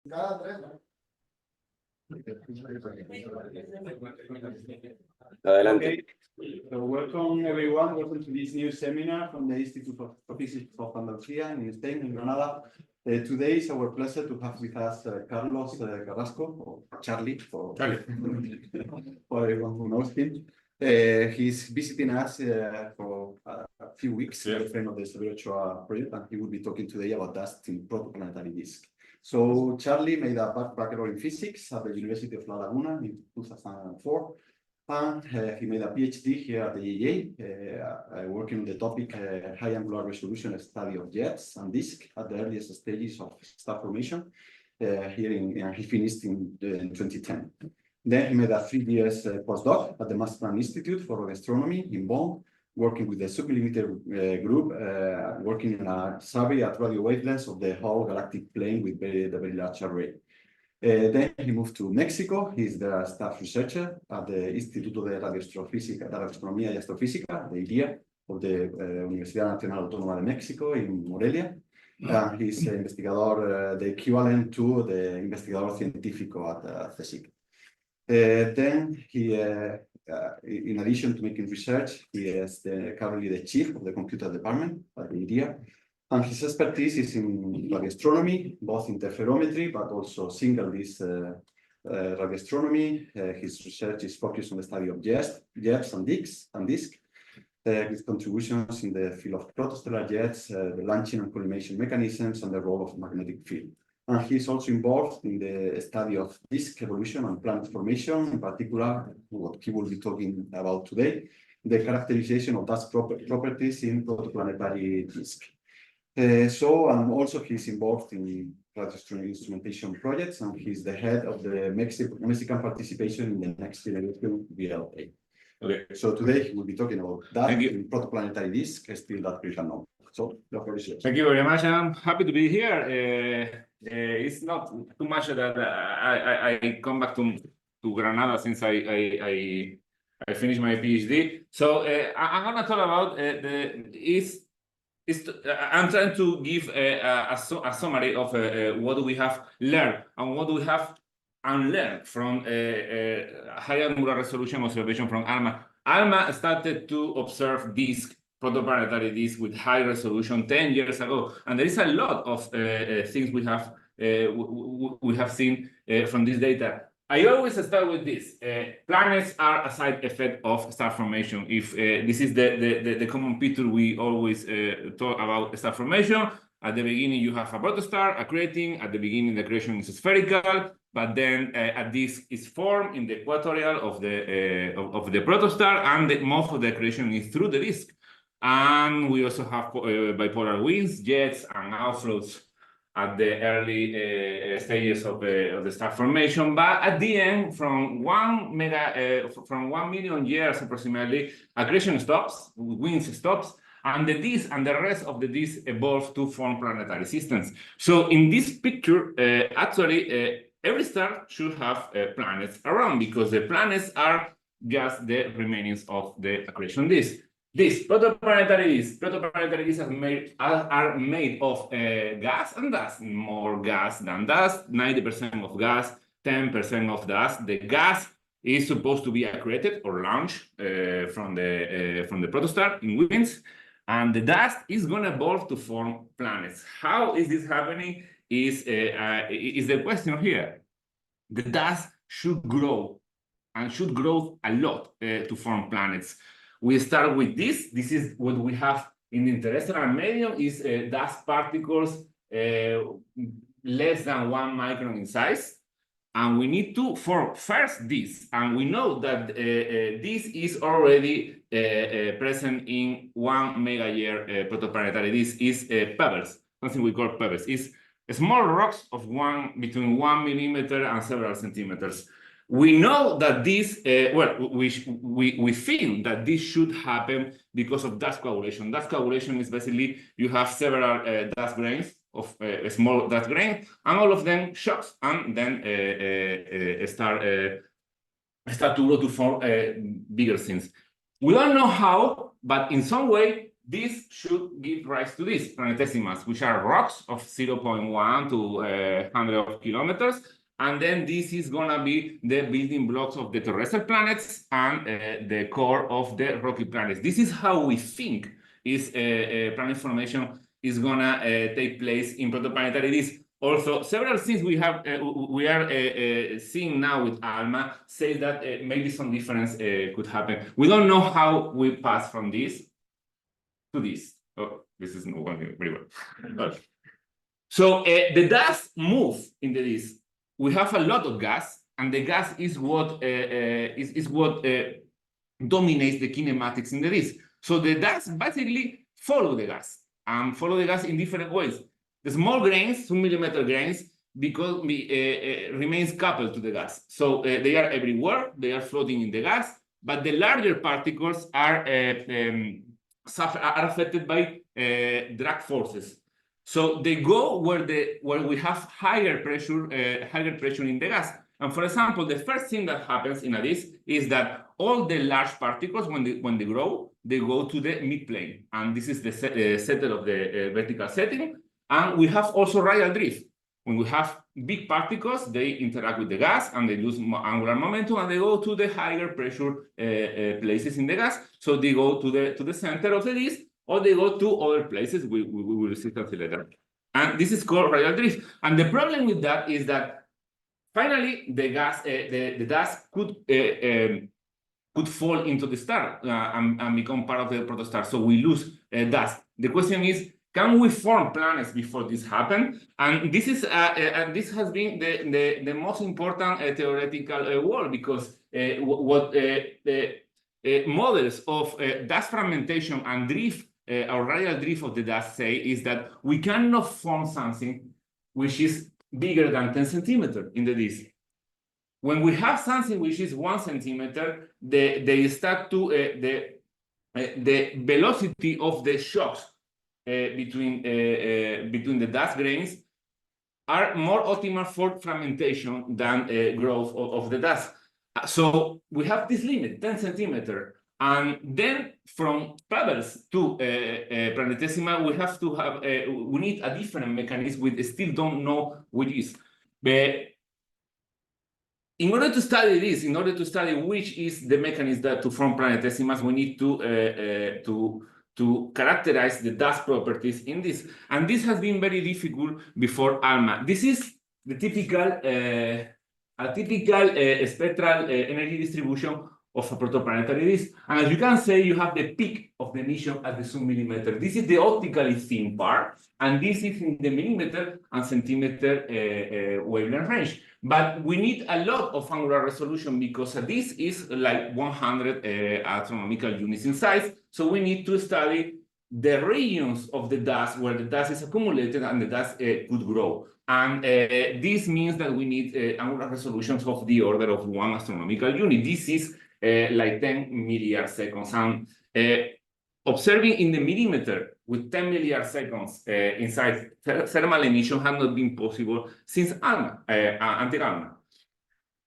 Adelante. Okay. So welcome everyone. Welcome to this new seminar from the Institute of Physics of Andalucía in Spain, in Granada. Today it's our pleasure to have with us Carlos Carrasco, or Charlie, for everyone who knows him. He's visiting us for a few weeks, a friend of the Virtual project, and he will be talking today about dust in protoplanetary disk. So Charlie made a background in physics at the University of La Laguna in 2004. And he made a PhD here at the EA, working on the topic high angular resolution study of jets and disk at the earliest stages of star formation. He finished in 2010. Then he made a 3 years postdoc at the Max Planck Institute for Astronomy in Bonn, working with the submillimeter group, working in a survey at radio wavelengths of the whole galactic plane with the very large array. Then he moved to Mexico. He's the staff researcher at the Instituto de Radioastronomía y Astrofísica, the IDEA, of the Universidad Nacional Autónoma de México in Morelia. He's investigador, the equivalent to the investigador científico at CSIC. Then he, in addition to making research, he is currently the chief of the computer department at the IDEA. And his expertise is in radioastronomy, both interferometry, but also single-disk radioastronomy. His research is focused on the study of jets and disk, with contributions in the field of protostellar jets, the launching and collimation mechanisms, and the role of magnetic field. And he's also involved in the study of disk evolution and planet formation, in particular, what he will be talking about today, the characterization of dust properties in protoplanetary disk. And also he's involved in radioastronomy instrumentation projects, and he's the head of the Mexican participation in the next generation VLA. Okay, so today he will be talking about that in protoplanetary disk, still that we can know. So the floor is yours. Thank you very much. I'm happy to be here. It's not too much that I come back to Granada since I finished my PhD. So I'm gonna talk about I'm trying to give a summary of what do we have learned and what do we have unlearned from high angular resolution observation from ALMA. ALMA started to observe disk, protoplanetary disk with high resolution 10 years ago, and there is a lot of things we have seen from this data. I always start with this. Planets are a side effect of star formation. If this is the common picture we always talk about star formation. At the beginning, you have a protostar accreting. At the beginning, the accretion is spherical, but then a disk is formed in the equatorial of the protostar, and most of the accretion is through the disk. And we also have bipolar winds, jets, and outflows at the early stages of the star formation, but at the end, from 1 million years approximately, accretion stops, winds stops, and the disk and the rest of the disk evolve to form planetary systems. So in this picture, actually, every star should have planets around, because the planets are just the remainings of the accretion disk. These protoplanetary disks are made of gas and dust, more gas than dust, 90% of gas, 10% of dust. The gas is supposed to be accreted or launched from the protostar in winds, and the dust is going to evolve to form planets. How is this happening is the question here. The dust should grow, and should grow a lot to form planets. We start with this. This is what we have in the terrestrial medium, is dust particles less than 1 micron in size. And we need to form first this. And we know that this is already present in 1 mega-year protoplanetary. This is pebbles, something we call pebbles. It's small rocks of between 1 millimeter and several centimeters. We know that this, we feel that this should happen because of dust coagulation. Dust coagulation is basically you have several dust grains of small dust grains, and all of them shocks, and then start to grow to form bigger things. We don't know how, but in some way this should give rise to these planetesimals, which are rocks of 0.1 to 100 kilometers. And then this is going to be the building blocks of the terrestrial planets and the core of the rocky planets. This is how we think is planet formation is going to take place in protoplanetary disk. Also, several things we are seeing now with ALMA say that maybe some difference could happen. We don't know how we pass from this to this. Oh, this is not working very well. So the dust moves in the disk. We have a lot of gas, and the gas is what dominates the kinematics in the disk. So the dust basically follow the gas and follow the gas in different ways. The small grains, 2 millimeter grains, because remains coupled to the gas. So they are everywhere, they are floating in the gas, but the larger particles are affected by drag forces. So they go where we have higher pressure in the gas. And for example, the first thing that happens in a disk is that all the large particles, when they grow, they go to the midplane. And this is the center of the vertical setting. And we have also radial drift. When we have big particles, they interact with the gas and they lose angular momentum, and they go to the higher pressure places in the gas. So they go to the center of the disk, or they go to other places. We will see something later. And this is called radial drift. And the problem with that is that finally the dust could fall into the star and become part of the protostar. So we lose dust. The question is, can we form planets before this happened? And this is this has been the most important theoretical work, because what models of dust fragmentation and drift or radial drift of the dust say is that we cannot form something which is bigger than 10 centimeters in the disk. When we have something which is 1 centimeter, they start to the velocity of the shocks between the dust grains are more optimal for fragmentation than growth of the dust. So we have this limit, 10 centimeters. And then from pebbles to planetesimal, we have to have, we need a different mechanism. We still don't know which is. But in order to study this, in order to study which is the mechanism that to form planetesimals, we need to characterize the dust properties in this. And this has been very difficult before ALMA. This is the typical, spectral energy distribution of a protoplanetary disk. And as you can say, you have the peak of the emission at the sub-millimeter. This is the optically thin part, and this is in the millimeter and centimeter wavelength range. But we need a lot of angular resolution, because this is like 100 astronomical units in size. So we need to study the regions of the dust where the dust is accumulated and the dust could grow. And this means that we need angular resolutions of the order of 1 astronomical unit. This is like 10 milliards seconds. And observing in the millimeter with 10 milliards seconds inside thermal emission has not been possible since ALMA, until ALMA.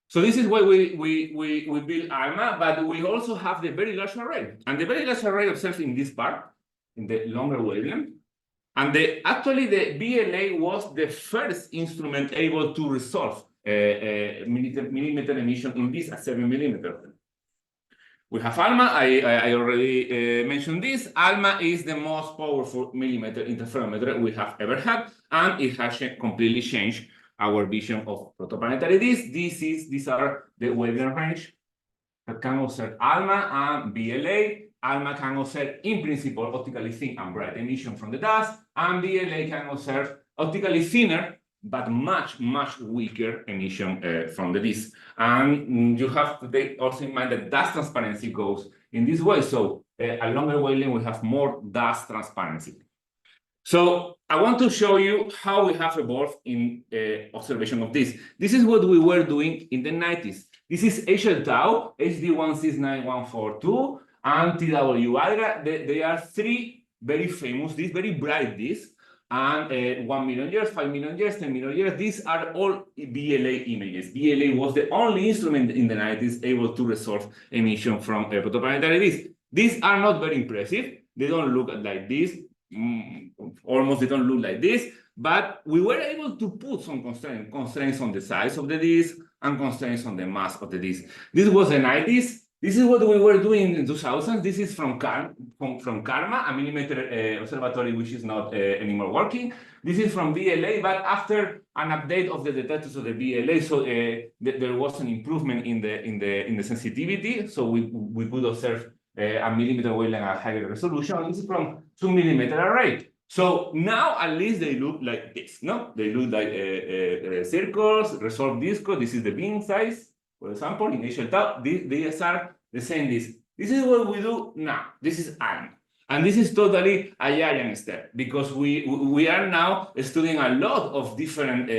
So this is why we build ALMA, but we also have the very large array. And the very large array observed in this part, in the longer wavelength. And actually the VLA was the first instrument able to resolve millimeter emission in this at 7 millimeters. We have ALMA. I already mentioned this. ALMA is the most powerful millimeter interferometer we have ever had, and it has completely changed our vision of protoplanetary disks. These are the wavelength range that can observe ALMA and VLA. ALMA can observe, in principle, optically thin and bright emission from the dust, and VLA can observe optically thinner but much weaker emission from the disk. And you have to take also in mind that dust transparency goes in this way. So a longer wavelength will have more dust transparency. So I want to show you how we have evolved in observation of this. This is what we were doing in the 90s. This is HL Tau, HD169142, and TW Alga. They are 3 very famous disks, very bright disks. And 1 million years, 5 million years, 10 million years, these are all VLA images. VLA was the only instrument in the 90s able to resolve emission from protoplanetary disks. These are not very impressive, they don't look like this. Almost they don't look like this, but we were able to put some constraints on the size of the disk and constraints on the mass of the disk. This was the 90s. This is what we were doing in 2000. This is from Karma, a millimeter observatory which is not anymore working. This is from VLA, but after an update of the detectors of the VLA, so there was an improvement in the sensitivity, so we could observe a millimeter wavelength at higher resolution. This is from 2 millimeter array. So now at least they look like this, no? They look like circles, resolved disco. This is the beam size, for example, in initial tau. These are the same disk. This is what we do now. This is ALMA. And this is totally a giant step because we are now studying a lot of different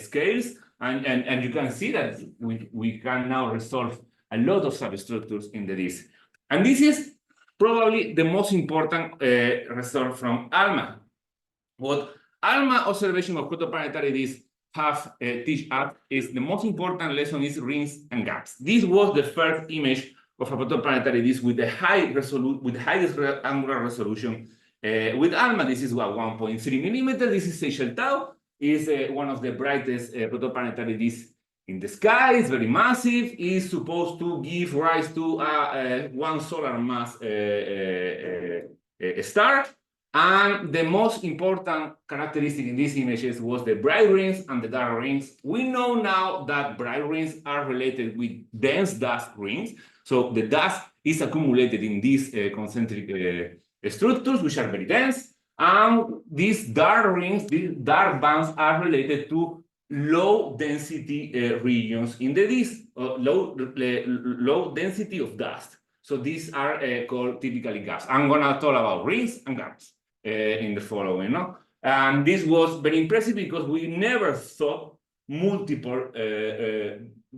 scales, and you can see that we can now resolve a lot of substructures in the disk. And this is probably the most important result from ALMA. What ALMA observation of protoplanetary disks have teach us is the most important lesson is rings and gaps. This was the first image of a protoplanetary disk with the highest angular resolution. With ALMA, this is 1.3 millimeter. This is Seychelles Tau. Is one of the brightest protoplanetary disks in the sky. It's very massive. It's supposed to give rise to a 1 solar mass star. And the most important characteristic in these images was the bright rings and the dark rings. We know now that bright rings are related with dense dust rings. So the dust is accumulated in these concentric structures, which are very dense. And these dark rings, these dark bands are related to low density regions in the disk, low density of dust. So these are called typically gaps. I'm gonna talk about rings and gaps in the following, no? And this was very impressive because we never thought multiple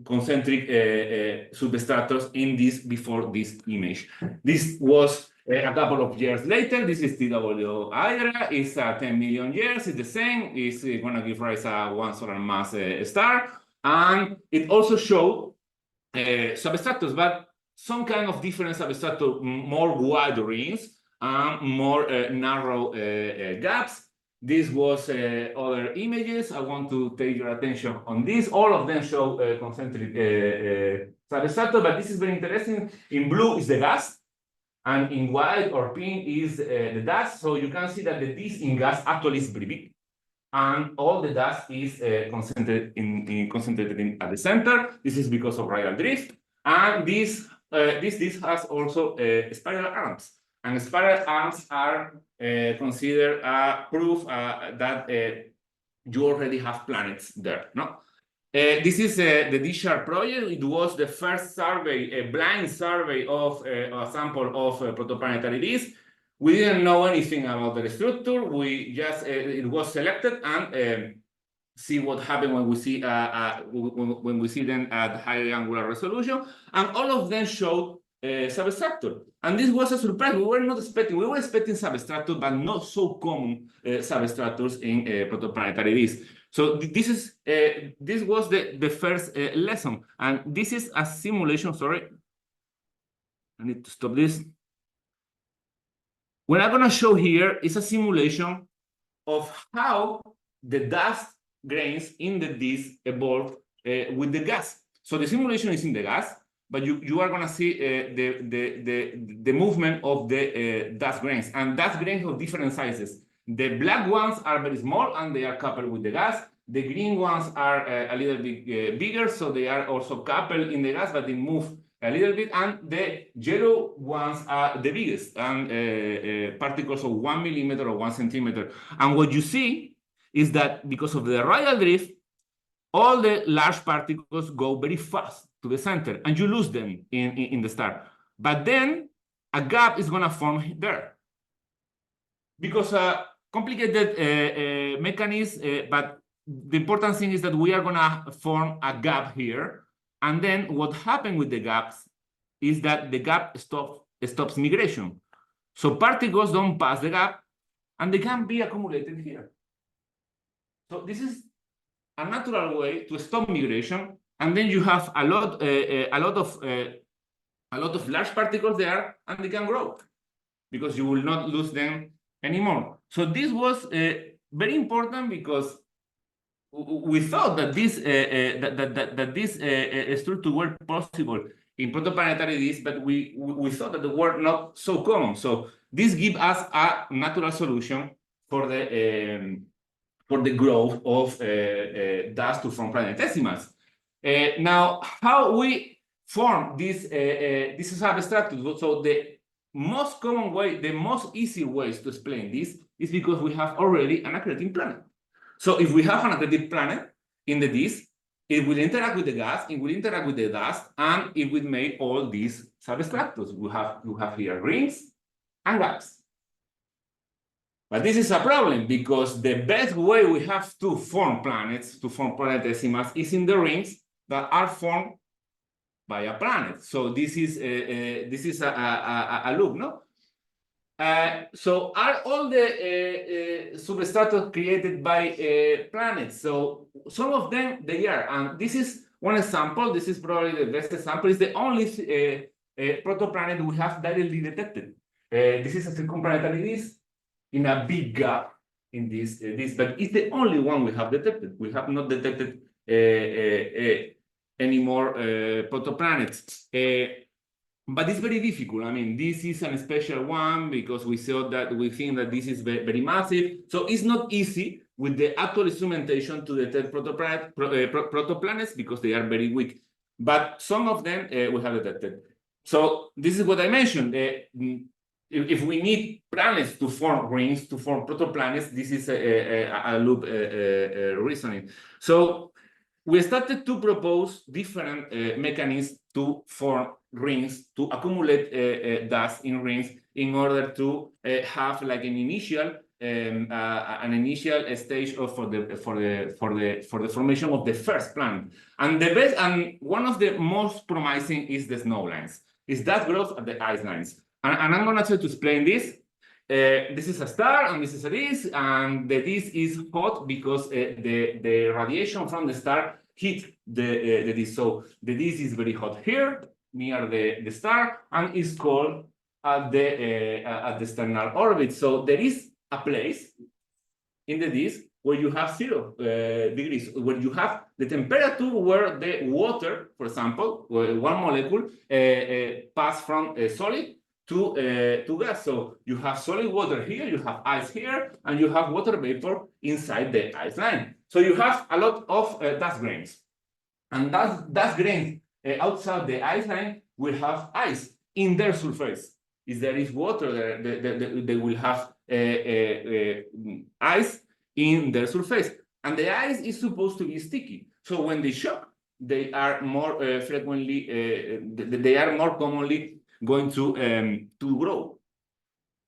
concentric substructures in this before this image. This was a couple of years later. This is TW Hydra. It's 10 million years. It's the same. It's going to give rise a 1 solar mass star. And it also showed substructures, but some kind of different substructure, more wide rings and more narrow gaps. This was other images. I want to take your attention on this. All of them show concentric substructure, but this is very interesting. In blue is the gas, and in white or pink is the dust. So you can see that the disk in gas actually is very big, and all the dust is concentrated at the center. This is because of radial drift, and this disk has also spiral arms. And spiral arms are considered a proof that you already have planets there. No, this is the DSHARP project. It was the first survey, a blind survey of a sample of protoplanetary disks. We didn't know anything about the structure. We just it was selected and see what happened when we see them at higher angular resolution, and all of them showed substructure. And this was a surprise. We were not expecting. We were expecting substructure, but not so common substructures in protoplanetary disks. So this was the first lesson, and this is a simulation. Sorry, I need to stop this. What I'm going to show here is a simulation of how the dust grains in the disk evolve with the gas. So the simulation is in the gas, but you are going to see the movement of the dust grains, and dust grains of different sizes. The black ones are very small and they are coupled with the gas. The green ones are a little bit bigger, so they are also coupled in the gas, but they move a little bit. And the yellow ones are the biggest, and particles of 1 millimeter or 1 centimeter. And what you see is that because of the radial drift, all the large particles go very fast to the center, and you lose them in the star. But then a gap is going to form there because complicated mechanism, but the important thing is that we are going to form a gap here. And then what happened with the gaps is that the gap stops migration. So particles don't pass the gap, and they can be accumulated here. So this is a natural way to stop migration, and then you have a lot of large particles there, and they can grow. because you will not lose them anymore. So this was very important because we thought that this structure were possible in protoplanetary disk, but we thought that they were not so common. So this gives us a natural solution for the growth of dust to form planetesimals. Now, how we form this substructures? So the most common way, the most easy ways to explain this is because we have already an accreting planet. So if we have an accreting planet in the disk, it will interact with the gas, it will interact with the dust, and it will make all these substructures. You have here rings and gaps. But this is a problem because the best way we have to form planets, to form planetesimals, is in the rings that are formed by a planet. So this is a loop, no? So are all the substructures created by planets? So some of them they are, and this is one example. This is probably the best example. It's the only protoplanet we have directly detected. This is a circumplanetary disk in a big gap in this, but it's the only one we have detected. We have not detected any more protoplanets. But it's very difficult. I mean, this is a special one because we think that this is very massive. So it's not easy with the actual instrumentation to detect protoplanets because they are very weak. But some of them we have detected. So this is what I mentioned. If we need planets to form rings, to form protoplanets, this is a loop reasoning. So we started to propose different mechanisms to form rings, to accumulate dust in rings in order to have like an initial stage for the formation of the first planet. And the best and one of the most promising is the snow lines. Is that growth at the ice lines. And I'm going to try to explain this. This is a star and this is a disk, and the disk is hot because the radiation from the star hit the disk. So the disk is very hot here near the star and is cold at the external orbit. So there is a place in the disk where you have 0 degrees, where you have the temperature where the water, for example, where one molecule pass from a solid to gas. So you have solid water here, you have ice here, and you have water vapor inside the ice line. So you have a lot of dust grains. And dust grains outside the ice line will have ice in their surface. If there is water, they will have ice in their surface. And the ice is supposed to be sticky. So when they shock, they are more frequently, they are more commonly going to grow.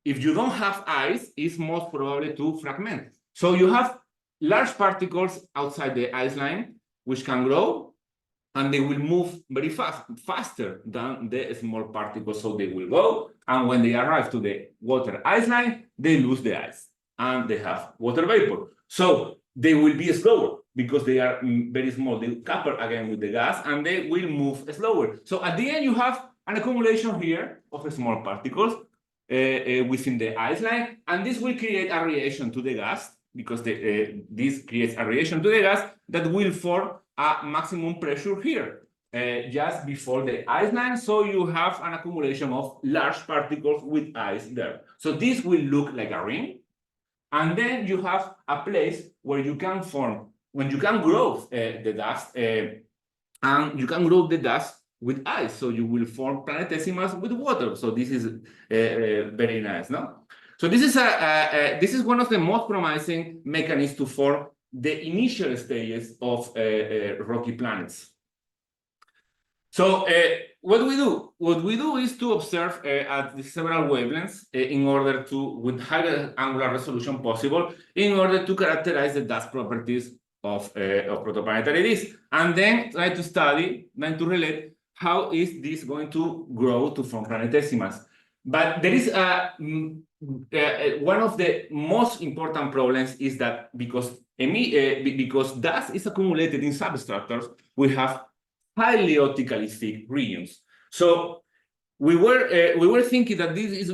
If you don't have ice, it's most probably to fragment. So you have large particles outside the ice line, which can grow, and they will move very fast, faster than the small particles. So they will go, and when they arrive to the water ice line, they lose the ice, and they have water vapor. So they will be slower because they are very small. They couple again with the gas, and they will move slower. So at the end, you have an accumulation here of small particles within the ice line, and this will create a reaction to the gas because this creates a reaction to the gas that will form a maximum pressure here just before the ice line. So you have an accumulation of large particles with ice there. So this will look like a ring, and then you have a place where you can form, when you can grow the dust, and you can grow the dust with ice, so you will form planetesimals with water. So this is very nice, no? So this is one of the most promising mechanisms to form the initial stages of rocky planets. So what we do? What we do is to observe at several wavelengths in order to, with higher angular resolution possible, in order to characterize the dust properties of protoplanetary disks, and then try to study, then to relate how is this going to grow to form planetesimals. But there is one of the most important problems is that because dust is accumulated in substructures, we have highly optically thick regions. So we were thinking that this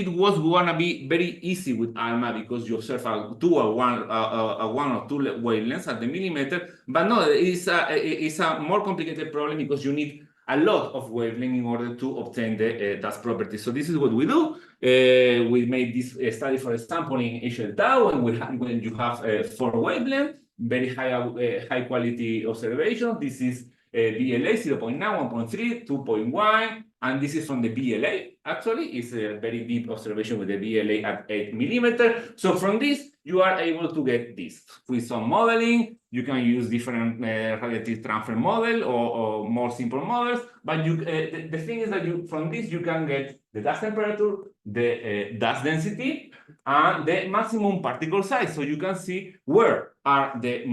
was gonna be very easy with ALMA because you observe a one or two wavelengths at the millimeter, but no, it's a more complicated problem because you need a lot of wavelength in order to obtain the dust properties. So this is what we do. We made this study, for example, in HL tau, and when you have 4 wavelengths, very high quality observation. This is VLA 0.9, 1.3, 2.1, and this is from the VLA. Actually, it's a very deep observation with the VLA at 8 millimeter. So from this, you are able to get this. With some modeling, you can use different radiative transfer model or more simple models. But the thing is that from this, you can get the dust temperature, the dust density, and the maximum particle size. So you can see where are the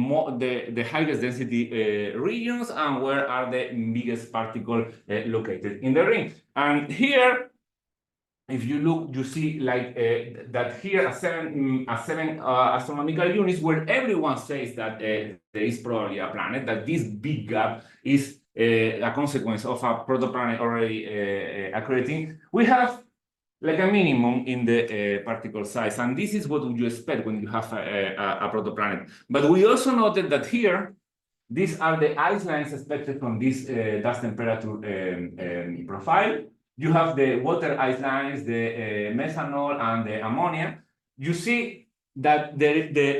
highest density regions and where are the biggest particle located in the ring. And here, if you look, you see like that here are seven astronomical units where everyone says that there is probably a planet, that this big gap is a consequence of a protoplanet already accreting. We have like a minimum in the particle size, and this is what you expect when you have a protoplanet. But we also noted that here, these are the ice lines expected from this dust temperature profile. You have the water ice lines, the methanol, and the ammonia. You see that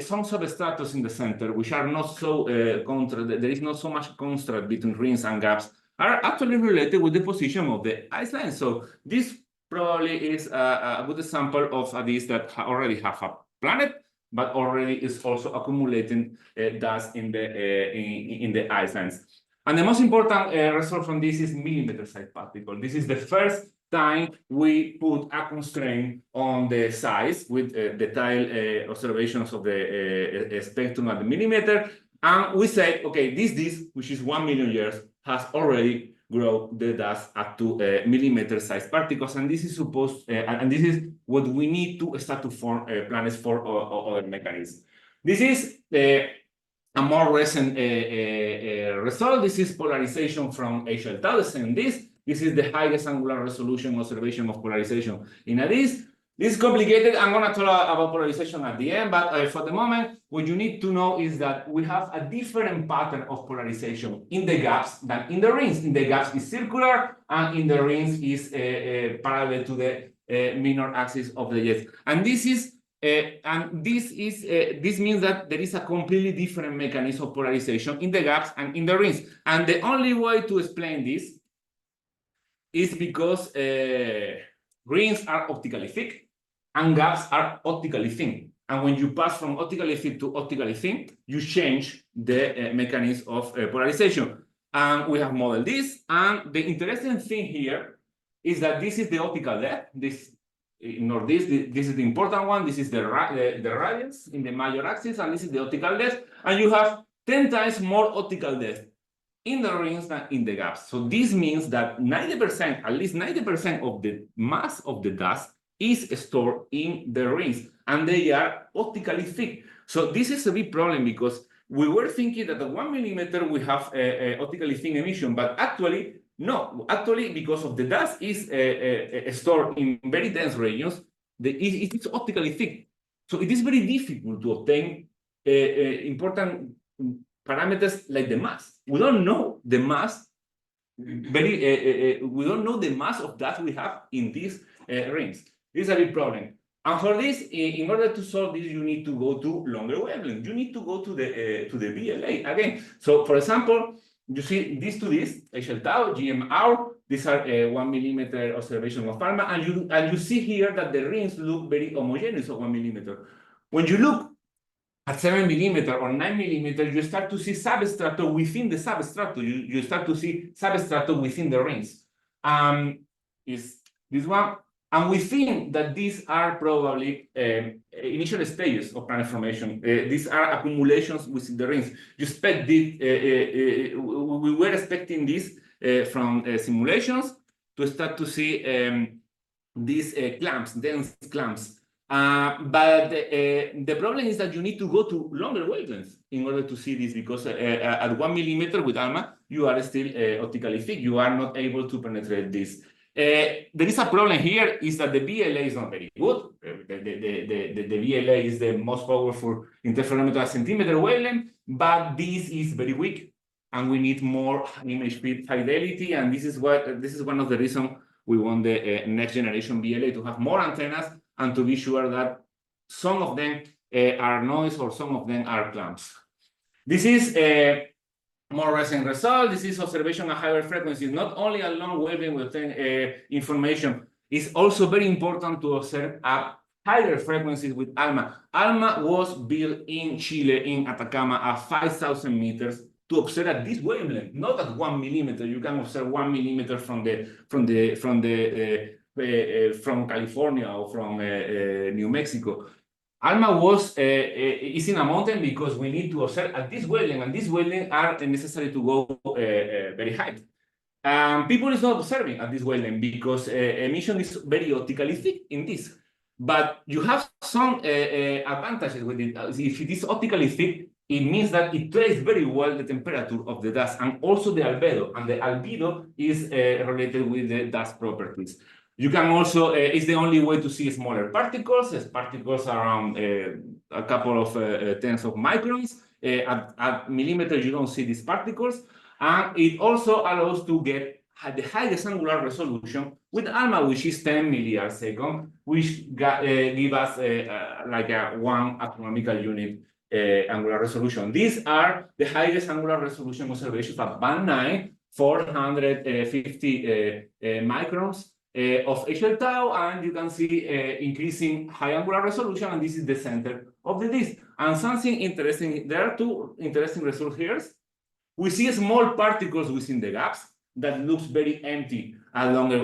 some substratus in the center, which are not so there is not so much contrast between rings and gaps, are actually related with the position of the ice lines. So this probably is a good example of a disk that already have a planet, but already is also accumulating dust in the ice lines. And the most important result from this is millimeter-sized particle. This is the first time we put a constraint on the size with detailed observations of the spectrum at the millimeter. And we said, okay, this disk, which is 1 million years, has already grown the dust up to millimeter-sized particles. And this is supposed, and this is what we need to start to form planets for other mechanisms. This is a more recent result. This is polarization from HL tau, this is the highest angular resolution observation of polarization in a disk. This is complicated. I'm going to talk about polarization at the end, but for the moment, what you need to know is that we have a different pattern of polarization in the gaps than in the rings. In the gaps is circular, and in the rings is parallel to the minor axis of the jets. And this means that there is a completely different mechanism of polarization in the gaps and in the rings. And the only way to explain this is because rings are optically thick and gaps are optically thin. And when you pass from optically thick to optically thin, you change the mechanism of polarization. And we have modeled this. And the interesting thing here is that this is the optical depth. Ignore this. This is the important one. This is the radiance in the major axis, and this is the optical depth. And you have 10 times more optical depth in the rings than in the gaps. So this means that 90%, at least 90% of the mass of the dust is stored in the rings, and they are optically thick. So this is a big problem because we were thinking that at 1 millimeter we have a optically thin emission, but actually, no. Actually, because of the dust is stored in very dense regions, it is optically thick. So it is very difficult to obtain important parameters like the mass. We don't know the mass. We don't know the mass of dust we have in these rings. This is a big problem. And for this, in order to solve this, you need to go to longer wavelength. You need to go to the VLA again. So, for example, you see these two disks, HL tau, GMR. These are 1 millimeter observation of ALMA, and you see here that the rings look very homogeneous of 1 millimeter. When you look at 7 millimeter or 9 millimeter, you start to see substructure within the substructure. You start to see substructure within the rings. Is this one? And we think that these are probably initial stages of planet formation. These are accumulations within the rings. You expect this, we were expecting this from simulations to start to see these clamps, dense clamps. But the problem is that you need to go to longer wavelengths in order to see this, because at 1 millimeter with ALMA, you are still optically thick. You are not able to penetrate this. There is a problem here is that the VLA is not very good. The VLA is the most powerful interferometer at centimeter wavelength, but this is very weak, and we need more image fidelity. And this is one of the reasons we want the next generation VLA to have more antennas and to be sure that some of them are noise or some of them are clamps. This is a more recent result. This is observation at higher frequencies. Not only a long wavelength with information, it's also very important to observe at higher frequencies with ALMA. ALMA was built in Chile, in Atacama, at 5,000 meters to observe at this wavelength, not at 1 millimeter. You can observe 1 millimeter from California or from New Mexico. ALMA is in a mountain because we need to observe at this wavelength, and this wavelength are necessary to go very high. People is not observing at this wavelength because emission is very optically thick in this. But you have some advantages with it. If it is optically thick, it means that it traces very well the temperature of the dust and also the albedo. And the albedo is related with the dust properties. You can also, it's the only way to see smaller particles. As particles around a couple of tenths of microns. At millimeters, you don't see these particles. And it also allows to get the highest angular resolution with ALMA, which is 10 milliardsecond, which give us like a 1 astronomical unit angular resolution. These are the highest angular resolution observations at band 9, 450 microns. Of HL tau, and you can see increasing high angular resolution, and this is the center of the disk. And something interesting, there are two interesting results here. We see small particles within the gaps that looks very empty at longer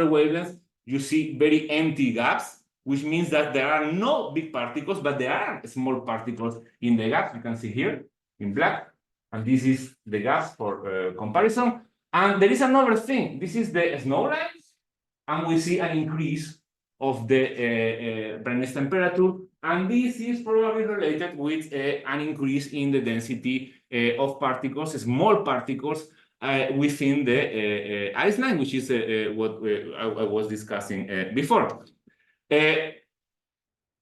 wavelengths. You see very empty gaps, which means that there are no big particles, but there are small particles in the gaps. You can see here in black, and this is the gaps for comparison. And there is another thing. This is the snow lines, and we see an increase of the brightness temperature, and this is probably related with an increase in the density of particles, small particles within the ice line, which is what I was discussing before.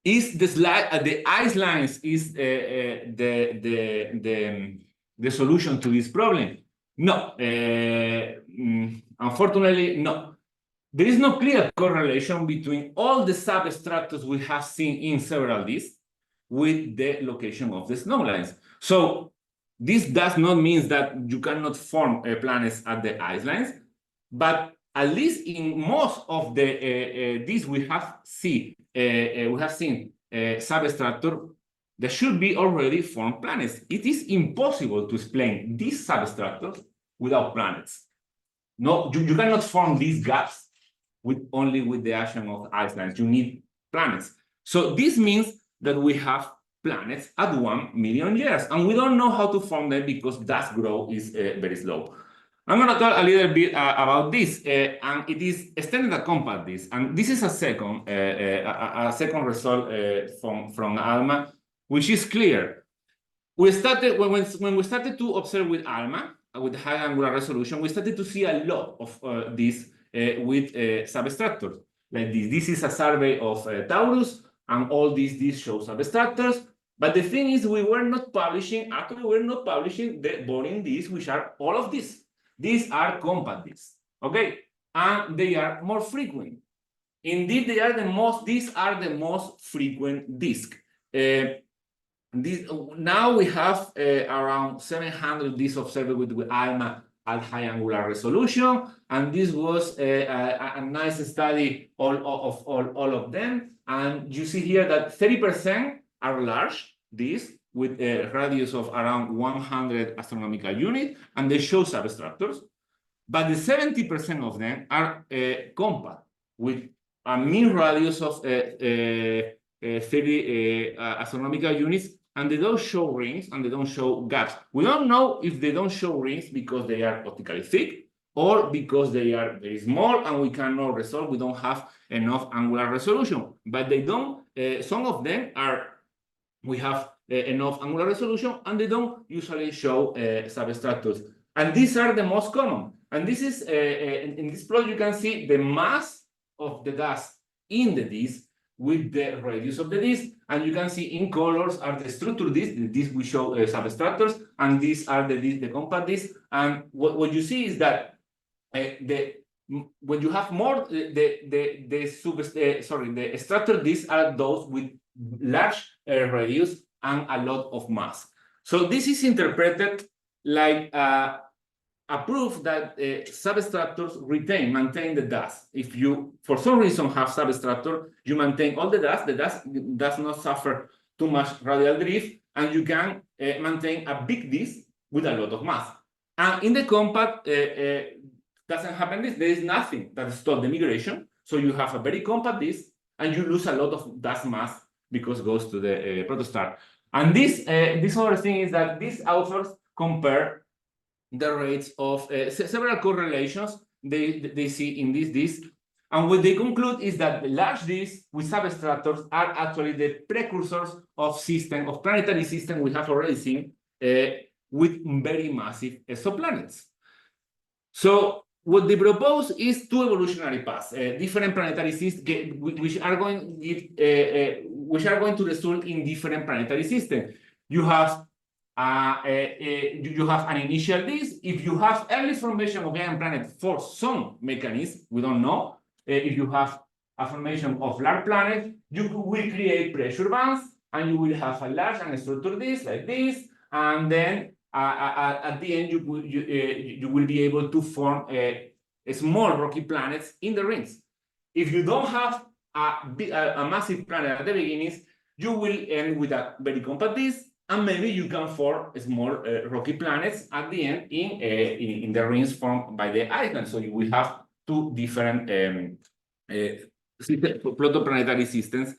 Is the slide the ice lines is the solution to this problem? No, unfortunately, no. There is no clear correlation between all the substructures we have seen in several disks with the location of the snow lines. So this does not mean that you cannot form planets at the ice lines, but at least in most of the disks we have seen substructure. There should be already formed planets. It is impossible to explain these substructures without planets. No, you cannot form these gaps only with the action of ice lines. You need planets. So this means that we have planets at 1 million years, and we don't know how to form them because dust growth is very slow. I'm going to talk a little bit about this, and it is extended compact disk, and this is a second result from ALMA, which is clear. We started when we started to observe with ALMA with high angular resolution, we started to see a lot of this with substructures like this. This is a survey of Taurus, and all these show substructures. But the thing is, we were not publishing. Actually, we're not publishing the boring disks, which are all of these. These are compact disks, okay, and they are more frequent. Indeed, they are the most. These are the most frequent disks. Now we have around 700 disks observed with ALMA at high angular resolution, and this was a nice study of all of them. And you see here that 30% are large disks with a radius of around 100 astronomical units, and they show substructures. But the 70% of them are compact with a mean radius of 30 astronomical units, and they don't show rings and they don't show gaps. We don't know if they don't show rings because they are optically thick or because they are very small and we cannot resolve. We don't have enough angular resolution, but they don't. Some of them are. We have enough angular resolution, and they don't usually show substructures. And these are the most common. And this is, in this plot, you can see the mass of the dust in the disk with the radius of the disk. And you can see in colors are the structure disk, the disk we show substructures, and these are the compact disk. And what you see is that when you have more, the structure disks are those with large radius and a lot of mass. So this is interpreted like a proof that substructures maintain the dust. If you, for some reason, have substructure, you maintain all the dust does not suffer too much radial drift, and you can maintain a big disk with a lot of mass. And in the compact, doesn't happen this. There is nothing that stops the migration. So you have a very compact disk, and you lose a lot of dust mass because it goes to the protostar. And this other thing is that these authors compare the rates of several correlations they see in this disk. And what they conclude is that the large disks with substructures are actually the precursors of planetary system we have already seen with very massive exoplanets. So what they propose is two evolutionary paths, different planetary systems, which are going to result in different planetary systems. You have an initial disk. If you have early formation of giant planet for some mechanism, we don't know. If you have a formation of large planet, you will create pressure bands, and you will have a large unstructured disk like this, and then at the end you will be able to form small rocky planets in the rings. If you don't have a massive planet at the beginning, you will end with a very compact disk, and maybe you can form small rocky planets at the end in the rings formed by the island. So you will have two different protoplanetary systems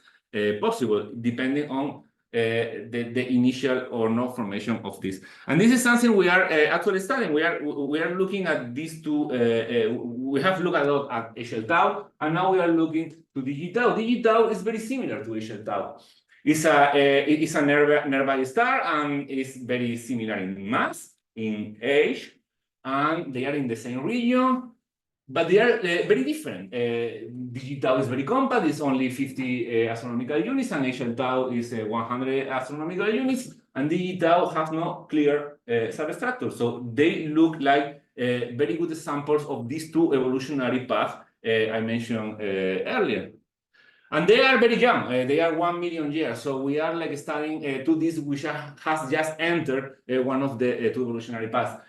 possible, depending on the initial or no formation of this. And this is something we are actually studying. We are looking at these two. We have looked a lot at HL tau, and now we are looking to digitau. Digitau is very similar to HL tau. It's a nearby star, and it's very similar in mass, in age, and they are in the same region, but they are very different. Digitau is very compact, it's only 50 astronomical units, and HL tau is 100 astronomical units, and digitau has no clear substructure. So they look like very good examples of these two evolutionary paths I mentioned earlier. And they are very young, they are 1 million years. So we are like studying two disks which has just entered one of the two evolutionary paths.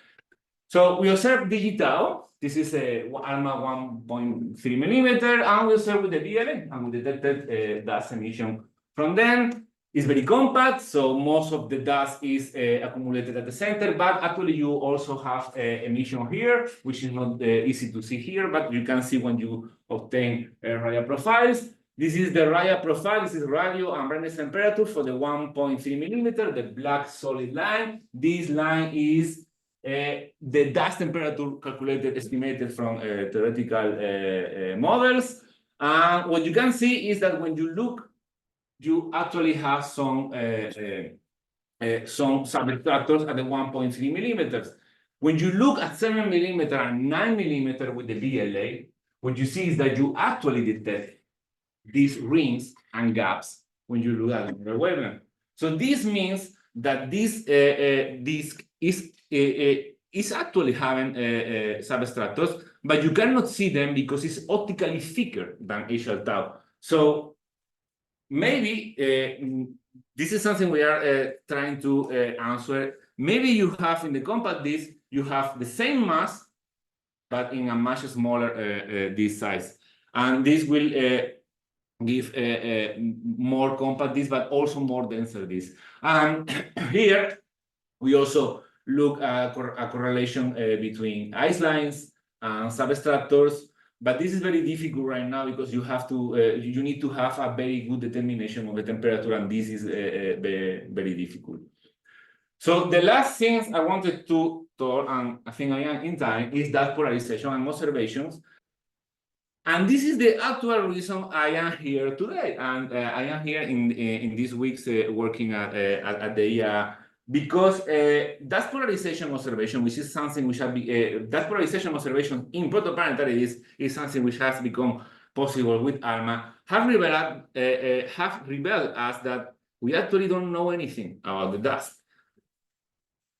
So we observe digitau. This is a ALMA 1.3 millimeter, and we observe with the VLA, and we detected dust emission from them. It's very compact, so most of the dust is accumulated at the center, but actually you also have emission here, which is not easy to see here, but you can see when you obtain radial profiles. This is the radial profile. This is radio and brightness temperature for the 1.3 millimeter, the black solid line. This line is the dust temperature calculated, estimated from theoretical models. And what you can see is that when you look, you actually have some substructures at the 1.3 millimeters. When you look at 7 millimeter and 9 millimeter with the VLA, what you see is that you actually detect these rings and gaps when you look at the wavelength. So this means that this disk is actually having substructures, but you cannot see them because it's optically thicker than HL tau. So maybe this is something we are trying to answer. Maybe you have in the compact disk, you have the same mass, but in a much smaller disk size. And this will give more compact disk, but also more denser disk. And here we also look at a correlation between ice lines and substructures, but this is very difficult right now because you have to you need to have a very good determination of the temperature, and this is very difficult. So the last thing I wanted to talk, and I think I am in time, is that polarization and observations. And this is the actual reason I am here today. And I am here in these weeks working at the because that polarization observation, which is something which that polarization observation in protoplanetary is something which has become possible with ALMA, have revealed us that we actually don't know anything about the dust.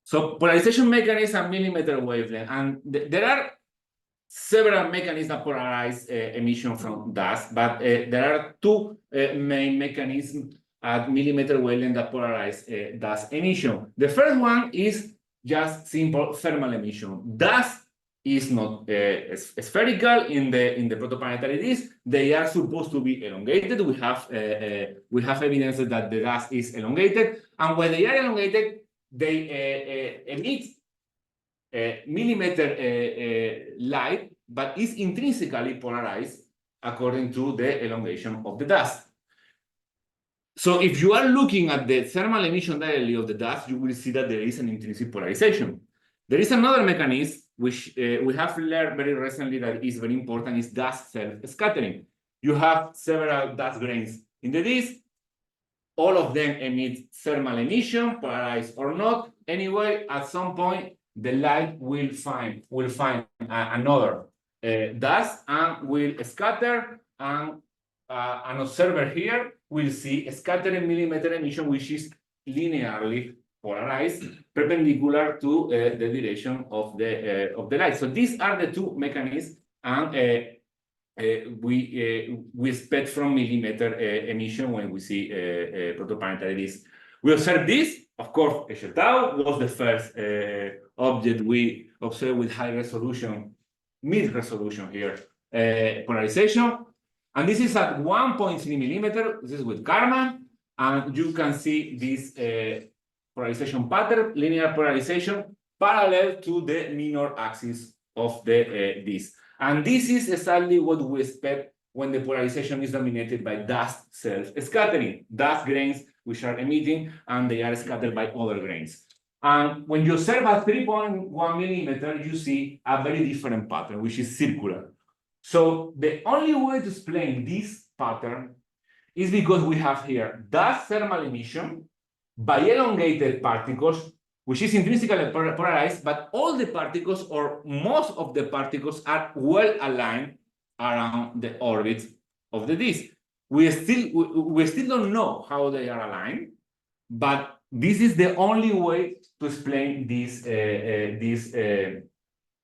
So polarization mechanism and millimeter wavelength, and there are several mechanisms that polarize emission from dust, but there are two main mechanisms at millimeter wavelength that polarize dust emission. The first one is just simple thermal emission. Dust is not spherical in the protoplanetary disk. They are supposed to be elongated. We have evidence that the dust is elongated, and when they are elongated, they emit millimeter light, but is intrinsically polarized according to the elongation of the dust. So if you are looking at the thermal emission directly of the dust, you will see that there is an intrinsic polarization. There is another mechanism which we have learned very recently that is very important, is dust self-scattering. You have several dust grains in the disk. All of them emit thermal emission, polarized or not. Anyway, at some point, the light will find another dust and will scatter, and an observer here will see a scattering millimeter emission, which is linearly polarized, perpendicular to the direction of the light. So these are the two mechanisms, and we expect from millimeter emission when we see protoplanetary disk. We observe this, of course. Fecha tau was the first object we observed with high resolution, mid resolution here, polarization. And this is at 1.3 millimeter. This is with Karman, and you can see this polarization pattern, linear polarization, parallel to the minor axis of the disk. And this is exactly what we expect when the polarization is dominated by dust self-scattering, dust grains which are emitting, and they are scattered by other grains. And when you observe at 3.1 millimeter, you see a very different pattern, which is circular. So the only way to explain this pattern is because we have here dust thermal emission by elongated particles, which is intrinsically polarized, but all the particles, or most of the particles, are well aligned around the orbit of the disk. We still don't know how they are aligned, but this is the only way to explain this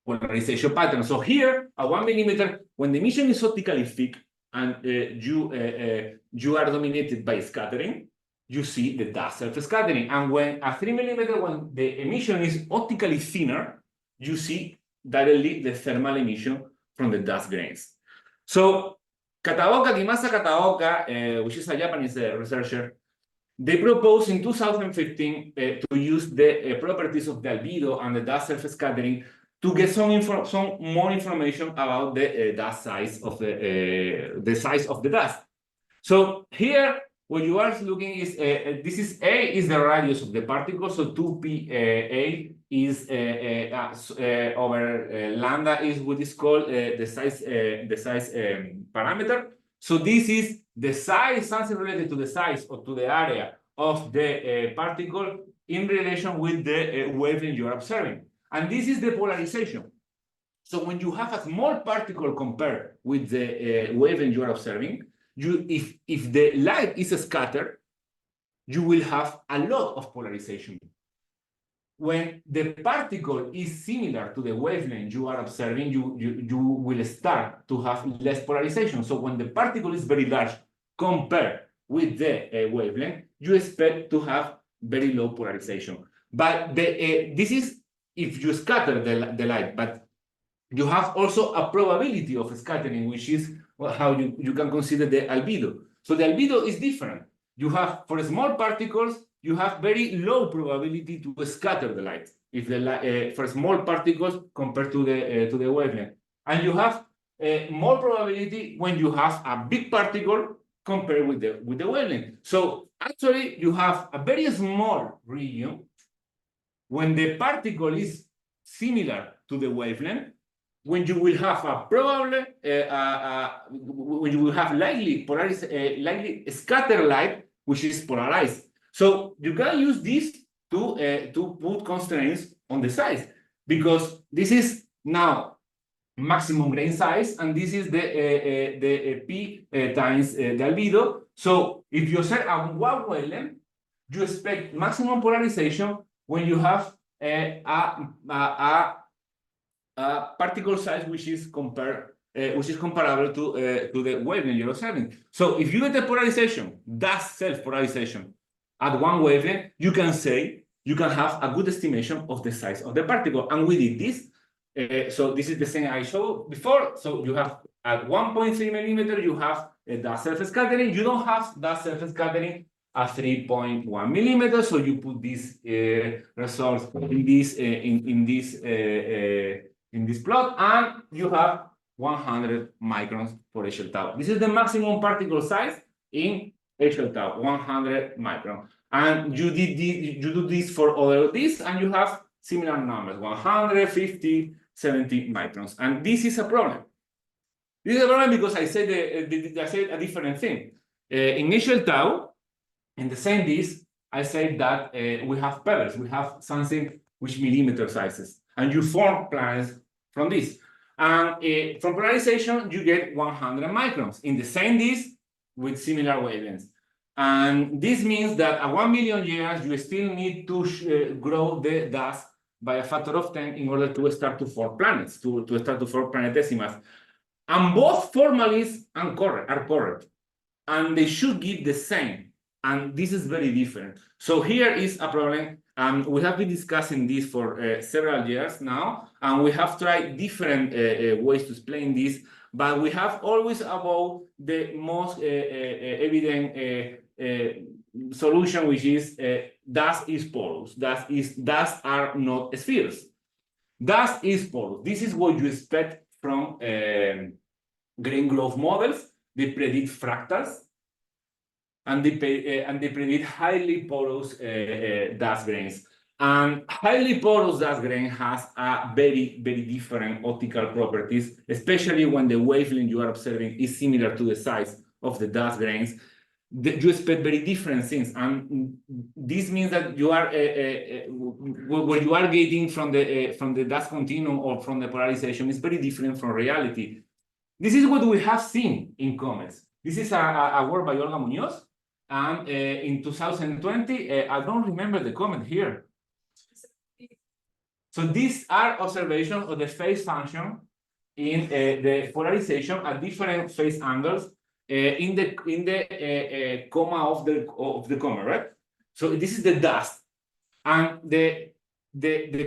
polarization pattern. So here, at 1 millimeter, when the emission is optically thick and you are dominated by scattering, you see the dust self-scattering. And when at 3 millimeter, when the emission is optically thinner, you see directly the thermal emission from the dust grains. So Kimasa Kataoka, which is a Japanese researcher, they proposed in 2015 to use the properties of the albedo and the dust self-scattering to get some more information about the dust size of the size of the dust. So here, what you are looking is this is A is the radius of the particle, so 2PA is over lambda is what is called the size parameter. So this is the size, something related to the size or to the area of the particle in relation with the wavelength you are observing. And this is the polarization. So when you have a small particle compared with the wavelength you are observing, if the light is scattered, you will have a lot of polarization. When the particle is similar to the wavelength you are observing, you will start to have less polarization. So when the particle is very large compared with the wavelength, you expect to have very low polarization. But this is if you scatter the light, but you have also a probability of scattering, which is how you can consider the albedo. So the albedo is different. You have, for small particles, you have very low probability to scatter the light if the light, for small particles compared to the wavelength. And you have more probability when you have a big particle compared with the wavelength. So actually, you have a very small region when the particle is similar to the wavelength, when you will have a probably when you will have lightly polarized, lightly scattered light, which is polarized. So you can use this to put constraints on the size, because this is now maximum grain size, and this is the P times the albedo. So if you set a one wavelength, you expect maximum polarization when you have a particle size which is comparable to the wavelength you're observing. So if you get the polarization, that's self-polarization at one wavelength, you can say you can have a good estimation of the size of the particle. And we did this. So this is the same I showed before. So you have at 1.3 millimeter, you have dust surface scattering. You don't have dust surface scattering at 3.1 millimeters. So you put these results in this plot, and you have 100 microns for HL tau. This is the maximum particle size in HL tau, 100 micron. And you do this for all of these, and you have similar numbers, 150, 70 microns. And this is a problem. This is a problem because I said a different thing. In HL tau, in the same disk, I said that we have pebbles, we have something which millimeter sizes, and you form planets from this. And from polarization, you get 100 microns in the same disk with similar wavelengths. And this means that at 1 million years, you still need to grow the dust by a factor of 10 in order to start to form planets, to start to form planetesimals. And both formalists are correct. And they should give the same. And this is very different. So here is a problem. We have been discussing this for several years now, and we have tried different ways to explain this, but we have always about the most evident solution, which is dust is porous. Dust are not spheres. Dust is porous. This is what you expect from grain growth models. They predict fractals. And they predict highly porous dust grains. And highly porous dust grain has a very, very different optical properties, especially when the wavelength you are observing is similar to the size of the dust grains. You expect very different things, and this means that you are what you are getting from the dust continuum or from the polarization is very different from reality. This is what we have seen in comets. This is a work by Olga Muñoz. And in 2020, I don't remember the comment here. So these are observations of the phase function in the polarization at different phase angles in the coma of the comet, right? So this is the dust, and the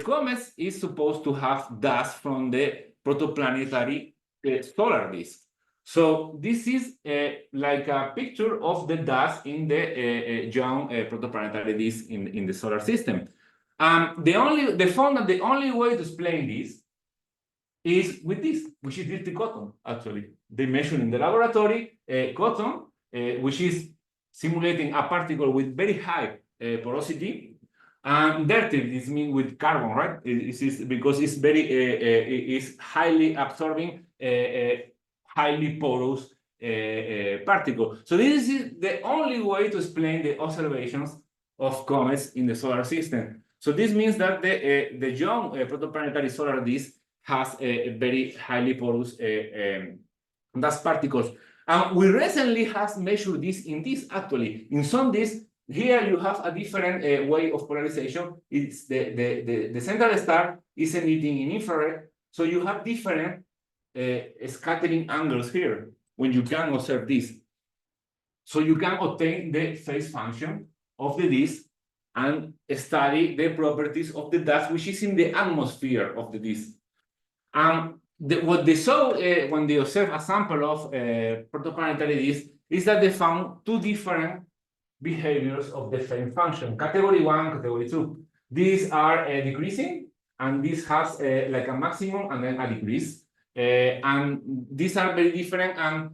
comet is supposed to have dust from the protoplanetary solar disk. So this is like a picture of the dust in the young protoplanetary disk in the solar system. They found that the only way to explain this is with this, which is dirty cotton, actually. They measured in the laboratory cotton, which is simulating a particle with very high porosity. And dirty, this means with carbon, right? It is because it's it's highly absorbing, highly porous particle. So this is the only way to explain the observations of comets in the solar system. So this means that the young protoplanetary solar disk has a very highly porous dust particles. And we recently have measured this in this actually. In some disks, here you have a different way of polarization. It's the central star is emitting in infrared. So you have different scattering angles here when you can observe this. So you can obtain the phase function of the disk and study the properties of the dust which is in the atmosphere of the disk. And what they saw when they observed a sample of protoplanetary disk is that they found two different behaviors of the phase function, category 1, category 2. These are decreasing, and this has like a maximum and then a decrease. And these are very different, and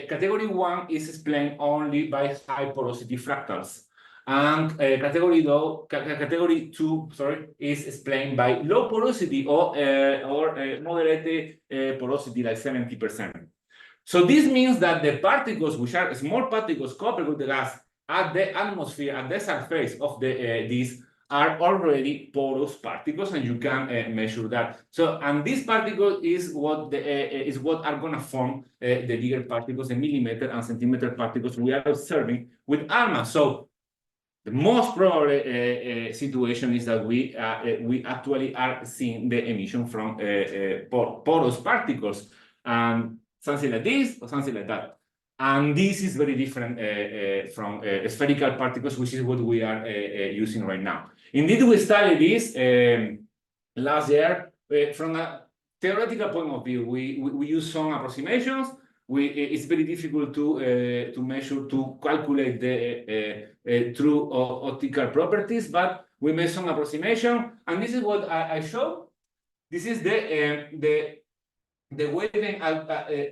category 1 is explained only by high porosity fractals. And category 2, is explained by low porosity or moderate porosity, like 70%. So this means that the particles, which are small particles coupled with the gas at the atmosphere, at the surface of the disk, are already porous particles, and you can measure that. So, and this particle is what are gonna form the bigger particles, the millimeter and centimeter particles we are observing with ALMA. So, the most probable situation is that we actually are seeing the emission from porous particles, and something like this or something like that. And this is very different from spherical particles, which is what we are using right now. Indeed, we studied this last year from a theoretical point of view. We use some approximations. It's very difficult to measure, to calculate the true optical properties, but we made some approximation, and this is what I show. This is the wavelength,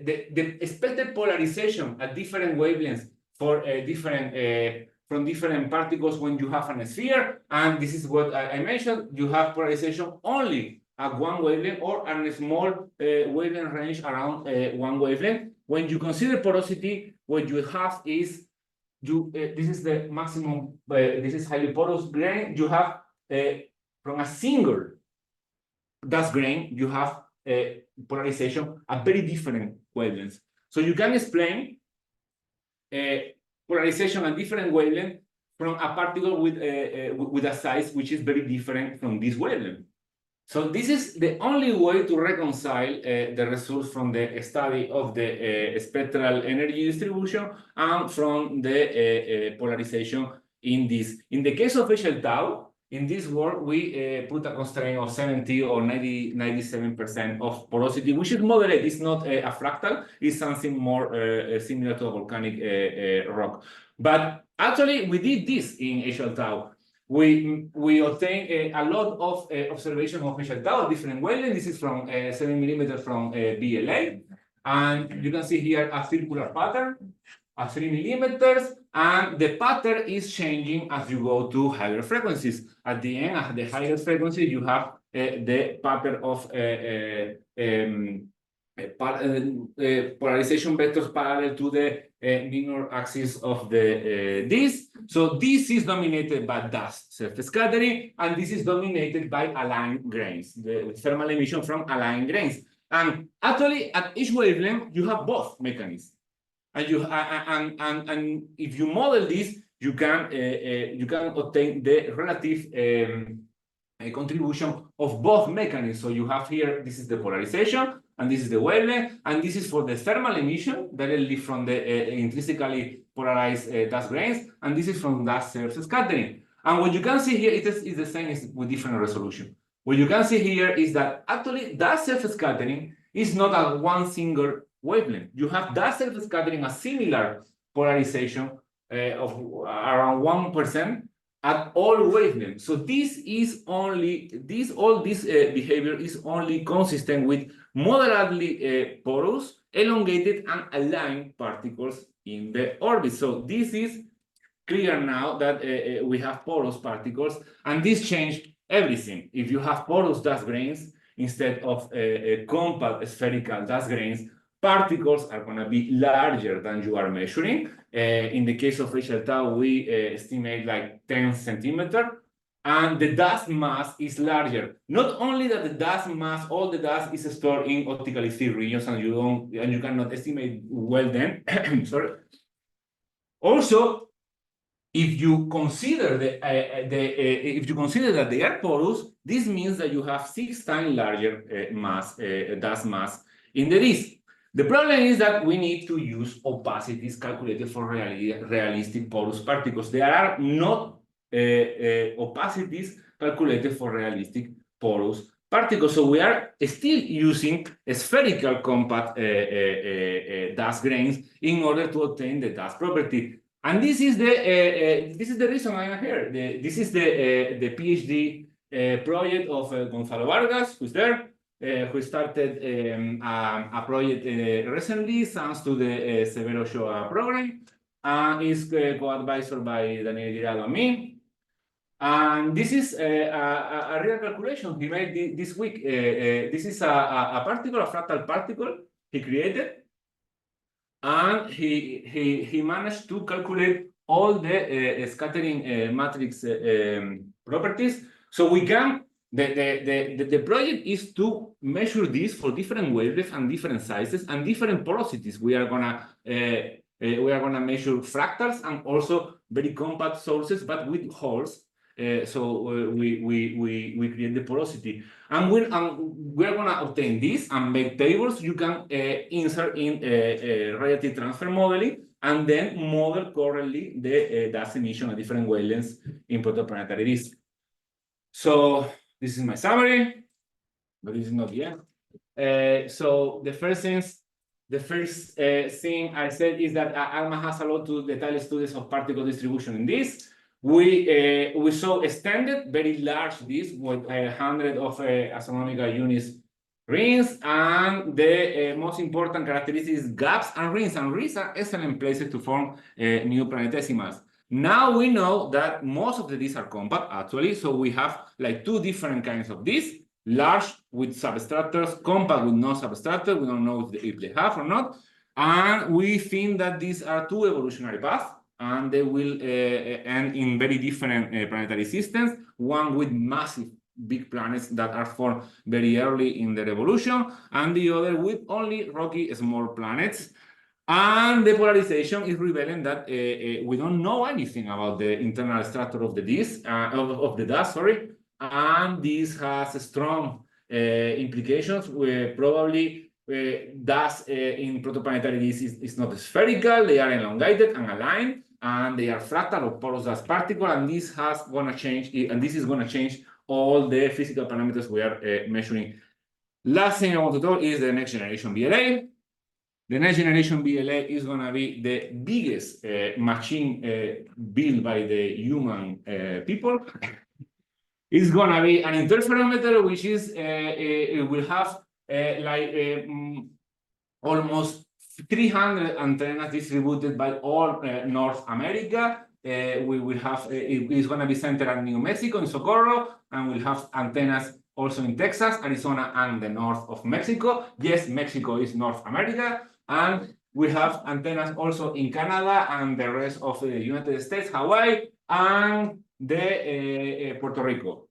the expected polarization at different wavelengths for from different particles when you have a sphere, and this is what I mentioned. You have polarization only at one wavelength or a small wavelength range around one wavelength. When you consider porosity, what you have is this is the maximum. This is highly porous grain. You have from a single dust grain, you have polarization at very different wavelengths. So you can explain polarization at different wavelengths from a particle with a size which is very different from this wavelength. So this is the only way to reconcile the results from the study of the spectral energy distribution and from the polarization in this. In the case of Fecha tau, in this work, we put a constraint of 70 or 97% of porosity, which is moderate. It's not a fractal. It's something more similar to a volcanic rock. But actually, we did this in Fecha tau. We obtained a lot of observation of Fecha tau, different wavelengths. This is from 7 millimeters from VLA. And you can see here a circular pattern at 3 millimeters. And the pattern is changing as you go to higher frequencies. At the end, at the higher frequency, you have the pattern of polarization vectors parallel to the minor axis of the disk. So this is dominated by dust self-scattering, and this is dominated by aligned grains, the thermal emission from aligned grains. And actually, at each wavelength, you have both mechanisms. And you and if you model this, you can obtain the relative contribution of both mechanisms. So you have here, this is the polarization, and this is the wavelength, and this is for the thermal emission directly from the intrinsically polarized dust grains, and this is from dust self-scattering. And what you can see here is the same with different resolution. What you can see here is that actually dust self-scattering is not at one single wavelength. You have dust self-scattering a similar polarization of around 1% at all wavelengths. So this is only all this behavior is only consistent with moderately porous, elongated, and aligned particles in the orbit. So this is clear now that we have porous particles, and this changed everything. If you have porous dust grains instead of compact spherical dust grains, particles are going to be larger than you are measuring. In the case of Fecha tau, we estimate like 10 centimeters, and the dust mass is larger. Not only that the dust mass, all the dust is stored in optically thin regions, and you cannot estimate well then. Sorry. Also, if you consider that they are porous, this means that you have 6 times larger dust mass in the disk. The problem is that we need to use opacities calculated for realistic porous particles. There are not opacities calculated for realistic porous particles. So we are still using spherical compact dust grains in order to obtain the dust property. And this is the reason I am here. This is the PhD project of Gonzalo Vargas, who's there. Who started a project recently thanks to the Severo Shoah program, and is co-advisor by Daniel Girado and me. And this is a real calculation he made this week. This is a particle, a fractal particle he created, and he managed to calculate all the scattering matrix properties. So we can, the project is to measure this for different wavelengths and different sizes and different porosities. We are gonna measure fractals and also very compact sources, but with holes. So we create the porosity, and we're gonna obtain this and make tables you can insert in radiative transfer modeling, and then model correctly the dust emission at different wavelengths in protoplanetary disk. So this is my summary, but this is not the end. So the first thing I said is that ALMA has allowed to detailed studies of particle distribution in this. We saw extended, very large disk with 100 of astronomical units rings, and the most important characteristic is gaps and rings. And rings are excellent places to form new planetesimals. Now we know that most of the disks are compact, actually, so we have like two different kinds of disks: large with substructures, compact with no substructure. We don't know if they have or not, and we think that these are two evolutionary paths, and they will end in very different planetary systems. One with massive big planets that are formed very early in their evolution, and the other with only rocky small planets. And the polarization is revealing that we don't know anything about the internal structure of the disk, of the dust, sorry. And this has strong implications where probably dust in protoplanetary disks is not spherical, they are elongated and aligned, and they are fractal or porous dust particle, and this is gonna change all the physical parameters we are measuring. Last thing I want to talk is the next generation VLA. The next generation VLA is going to be the biggest machine built by the human people. It's going to be an interferometer, which is it will have almost 300 antennas distributed by all North America. We will have it's going to be centered in New Mexico, in Socorro, and we'll have antennas also in Texas, Arizona, and the north of Mexico. Yes, Mexico is North America. And we have antennas also in Canada and the rest of the United States, Hawaii, and the Puerto Rico.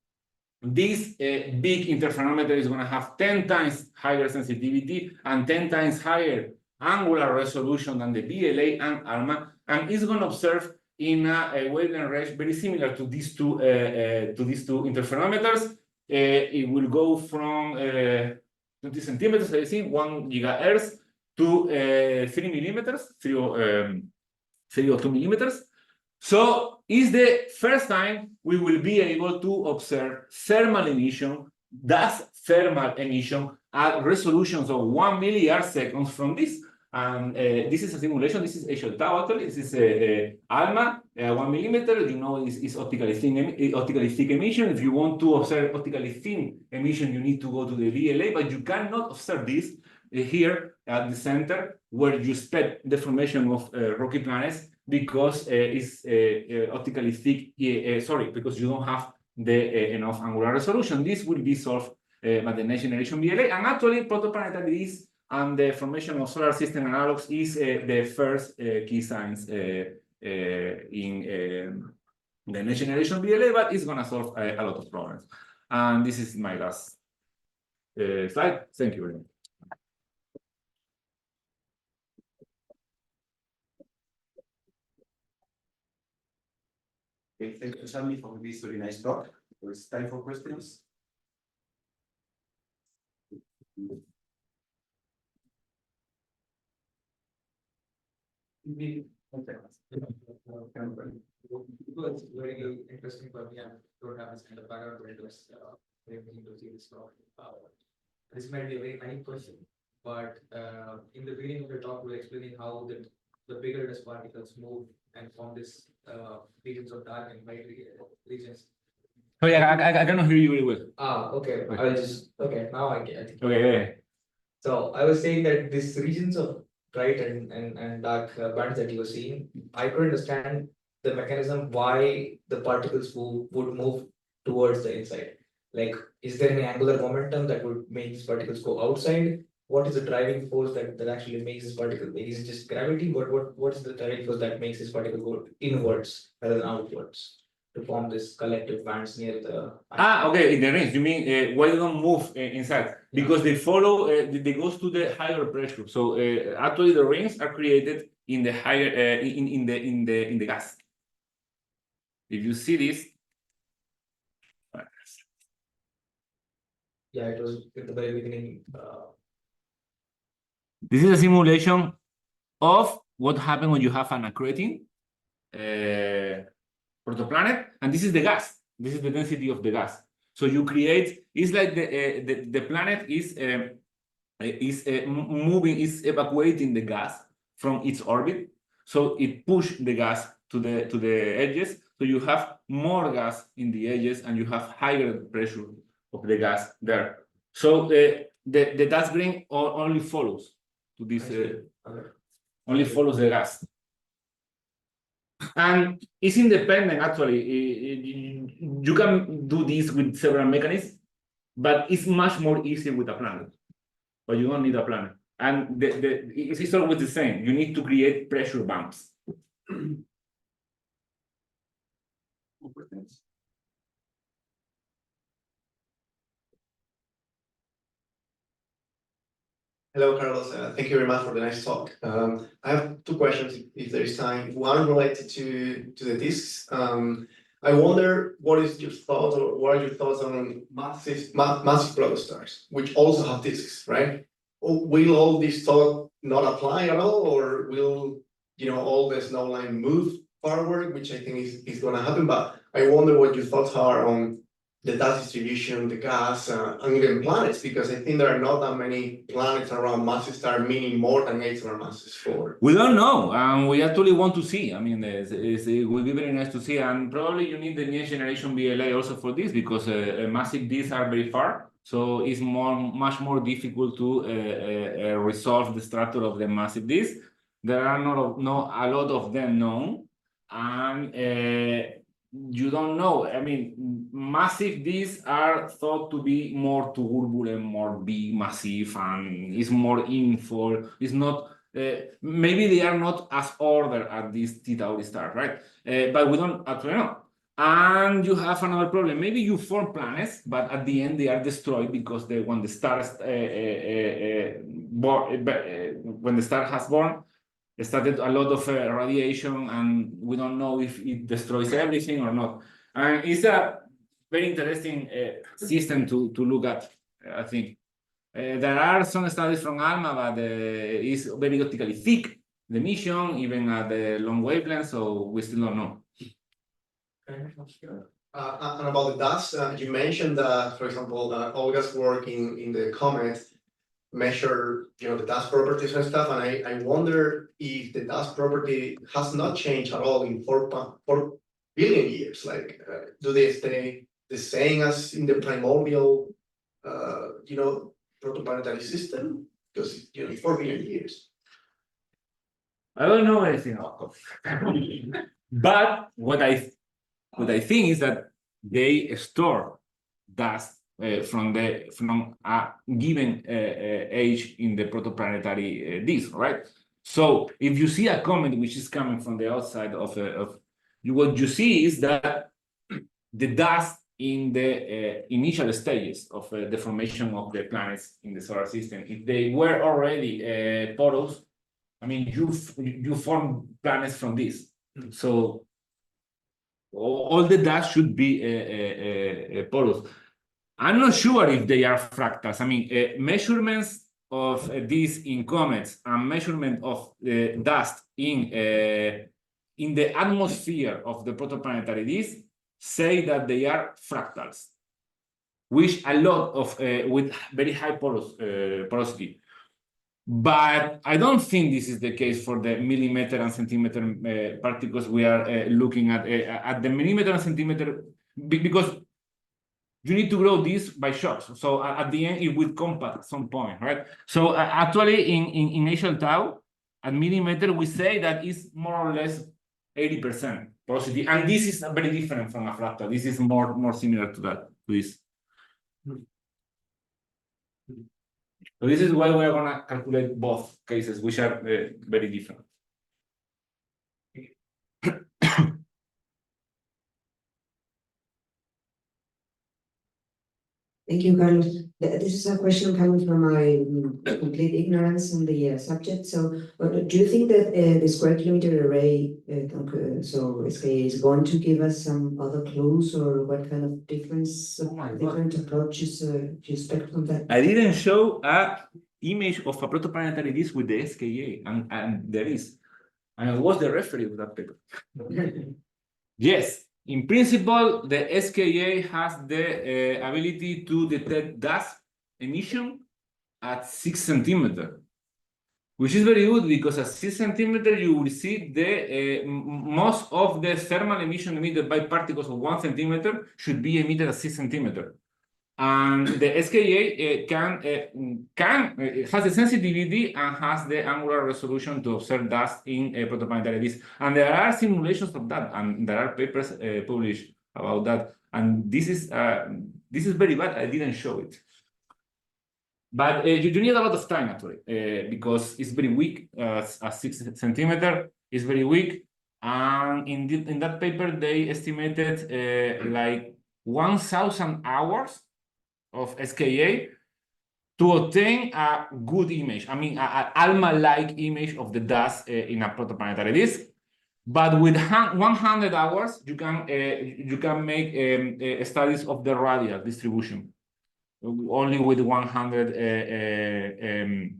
This big interferometer is going to have 10 times higher sensitivity and 10 times higher angular resolution than the VLA and ALMA, and is going to observe in a wavelength range very similar to these two interferometers. It will go from 20 centimeters, I think, 1 gigahertz, to 3 millimeters, 3 or 2 millimeters. So it's the first time we will be able to observe thermal emission, dust thermal emission at resolutions of 1 milliarc seconds from this. And this is a simulation. This is actual tau, actually. This is ALMA, 1 millimeter. You know, is optically thick emission. If you want to observe optically thin emission, you need to go to the VLA, but you cannot observe this here at the center where you expect the formation of rocky planets, because it's optically thick, because you don't have the enough angular resolution. This will be solved by the next generation VLA, and actually protoplanetary is, and the formation of solar system analogs is the first key science in the next generation VLA, but it's gonna solve a lot of problems. And this is my last slide. Thank you very much. Okay, thank you, Sammy, for this very nice talk. It's time for questions. It was very interesting for me. I don't have this kind of background, but it was very interesting to see this talk. This might be a very naive question, but in the beginning of the talk, we were explaining how the bigger dust particles move and form this regions of dark and light regions. Oh yeah, I cannot hear you very well. Okay. I'll just now I think. Okay. So I was saying that these regions of bright and dark bands that you were seeing, I could understand the mechanism why the particles would move towards the inside. Like, is there any angular momentum that would make these particles go outside? What is the driving force that actually makes this particle? Is it just gravity? What is the driving force that makes this particle go inwards rather than outwards? to form this collective bands near the. Okay, in the rings. You mean why they don't move inside? Because they follow. They goes to the higher pressure. So actually, the rings are created in the higher in the gas. If you see this. Yeah, it was at the very beginning. This is a simulation of what happens when you have an accreting protoplanet, and this is the gas. This is the density of the gas. So you create. It's like the planet is moving, is evacuating the gas from its orbit. So it pushes the gas to the edges. So you have more gas in the edges, and you have higher pressure of the gas there. So the dust grain only follows to this. Only follows the gas. And it's independent, actually. You can do this with several mechanisms, but it's much more easy with a planet. But you don't need a planet. And it's always the same. You need to create pressure bumps. Hello, Carlos. Thank you very much for the nice talk. I have two questions, if there is time. One related to the disks. I wonder what is your thought, or what are your thoughts on massive protostars, which also have disks, right? Will all this thought not apply at all, or will all the snow line move forward, which I think is going to happen? But I wonder what your thoughts are on the dust distribution, the gas, and even planets, because I think there are not that many planets around massive star, meaning more than 8 solar masses for. We don't know, and we actually want to see. I mean, it will be very nice to see, and probably you need the new generation VLA also for this, because massive disks are very far, so it's much more difficult to resolve the structure of the massive disk. There are not a lot of them known, and you don't know. I mean, massive disks are thought to be more turbulent, more big, massive, and it's more info. It's not. Maybe they are not as ordered as this T-Tauri star, right? But we don't actually know. And you have another problem. Maybe you form planets, but at the end they are destroyed because when the star when the star has born, it started a lot of radiation, and we don't know if it destroys everything or not. And it's a very interesting system to look at, I think. There are some studies from ALMA, but it's very optically thick, the emission, even at the long wavelength, so we still don't know. And about the dust, you mentioned that, for example, Olga's work in the comet measure the dust properties and stuff, and I wonder if the dust property has not changed at all in 4 billion years. Like, do they stay the same as in the primordial protoplanetary system? Because 4 billion years. I don't know anything about it. But what I think is that they store dust from a given age in the protoplanetary disk, right? So if you see a comet which is coming from the outside of what you see is that the dust in the initial stages of the formation of the planets in the solar system, if they were already porous, I mean, you form planets from this. So all the dust should be porous. I'm not sure if they are fractals. I mean, measurements of this in comets and measurement of dust in the atmosphere of the protoplanetary disk say that they are fractals, which a lot of with very high porosity. But I don't think this is the case for the millimeter and centimeter particles we are looking at the millimeter and centimeter, because you need to grow this by shocks. So at the end, it will compact at some point, right? So actually, in initial tau, at millimeter, we say that it's more or less 80% porosity, and this is very different from a fractal. This is more similar to that, to this. So this is why we are gonna calculate both cases, which are very different. Thank you, Carlos. This is a question coming from my complete ignorance on the subject. So, do you think that the square kilometer array, so SKA, is going to give us some other clues, or what kind of different approaches do you expect from that? I didn't show a image of a protoplanetary disk with the SKA, and there is. And I was the referee of that paper. Yes, in principle, the SKA has the ability to detect dust emission at 6 centimeters, which is very good because at 6 centimeters you will see the most of the thermal emission emitted by particles of 1 centimeter should be emitted at 6 centimeters. And the SKA has the sensitivity and has the angular resolution to observe dust in a protoplanetary disk. And there are simulations of that, and there are papers published about that. And this is very bad. I didn't show it. But you need a lot of time actually, because it's very weak. At 6 centimeters, it's very weak. And in that paper, they estimated like 1,000 hours of SKA to obtain a good image. I mean, an ALMA-like image of the dust in a protoplanetary disk. But with 100 hours, you can make studies of the radial distribution. Only with 100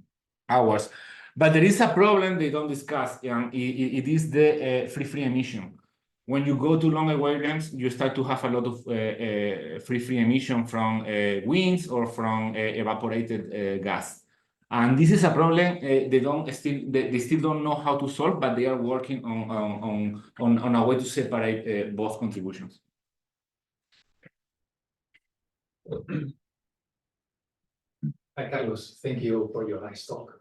hours. But there is a problem they don't discuss, and it is the free emission. When you go to longer wavelengths, you start to have a lot of free emission from winds or from evaporated gas. And this is a problem they still don't know how to solve, but they are working on a way to separate both contributions. Hi, Carlos. Thank you for your nice talk.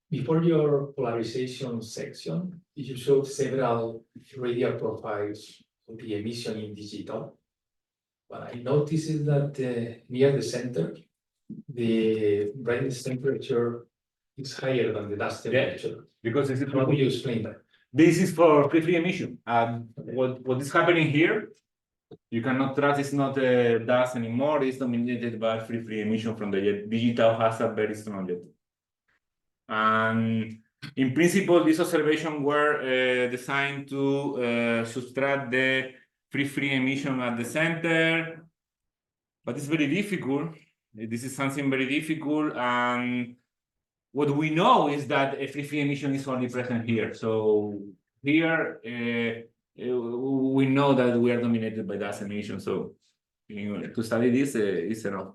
Before your polarization section, you showed several radial profiles of the emission in digital. But I noticed that near the center, the brightness temperature is higher than the dust temperature. Because this is How do you explain that? This is for free emission. What is happening here, you cannot trust it's not dust anymore. It's dominated by free emission from the jet. Digital has a very strong jet. And in principle, these observations were designed to subtract the free emission at the center, but it's very difficult. This is something very difficult, and what we know is that a free emission is only present here. So here, we know that we are dominated by dust emission. So to study this is enough.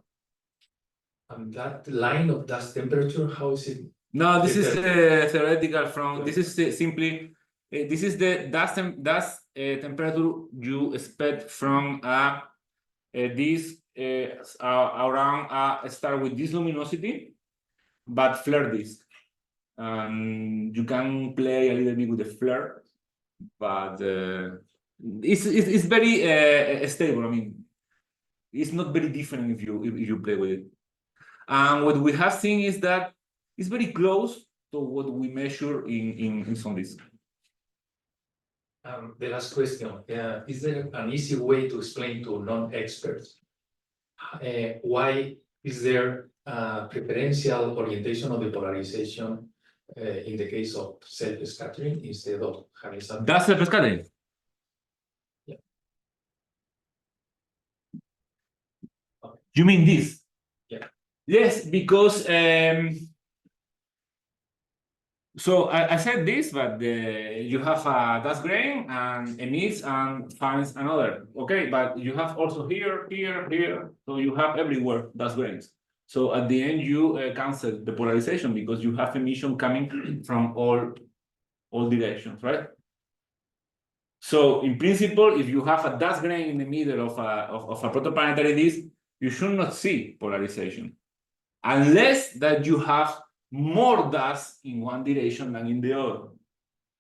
And that line of dust temperature, how is it? No, this is theoretical from, this is simply, this is the dust temperature you expect from this around a star with this luminosity, but flare disk. You can play a little bit with the flare, but it's very stable. I mean, it's not very different if you play with it. And what we have seen is that it's very close to what we measure in some disk. The last question, is there an easy way to explain to non-experts why is there preferential orientation of the polarization in the case of self-scattering instead of having something? That's self-scattering. Yeah. Okay. You mean this? Yeah. Yes, because so I said this, but you have a dust grain and emits and finds another. Okay, but you have also here. So you have everywhere dust grains. So at the end, you cancel the polarization because you have emission coming from all directions, right? So in principle, if you have a dust grain in the middle of a protoplanetary disk, you should not see polarization, unless that you have more dust in one direction than in the other.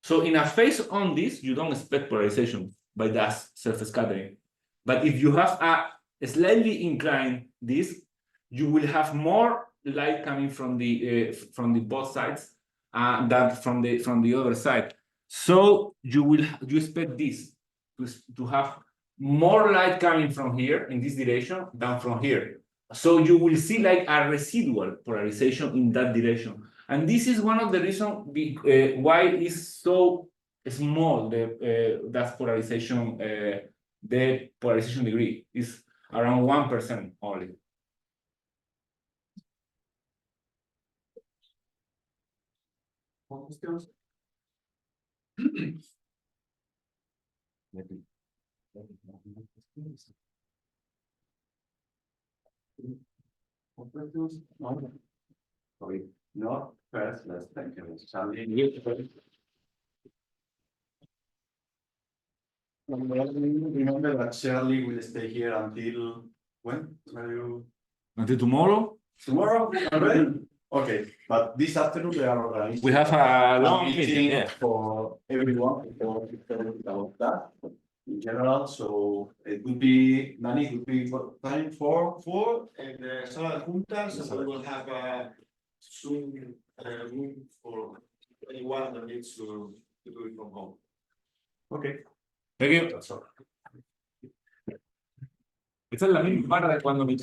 So in a phase on this, you don't expect polarization by dust self-scattering. But if you have a slightly inclined disk, you will have more light coming from the both sides than from the other side. So you expect this to have more light coming from here in this direction than from here. So you will see like a residual polarization in that direction. And this is one of the reasons why it's so small, that polarization, the polarization degree is around 1% only. No, first, let's thank you. Remember that Shirley will stay here until when? Are you Until tomorrow, tomorrow already? Okay, but this afternoon they are organizing. we have a a long meeting. Yeah. for everyone about that in general. So it would be, Nani, it would be what time for And sala de juntas, so we will have a Zoom room for anyone that needs to do it from home. Okay. Thank you. That's all. Esta es la misma para de cuando me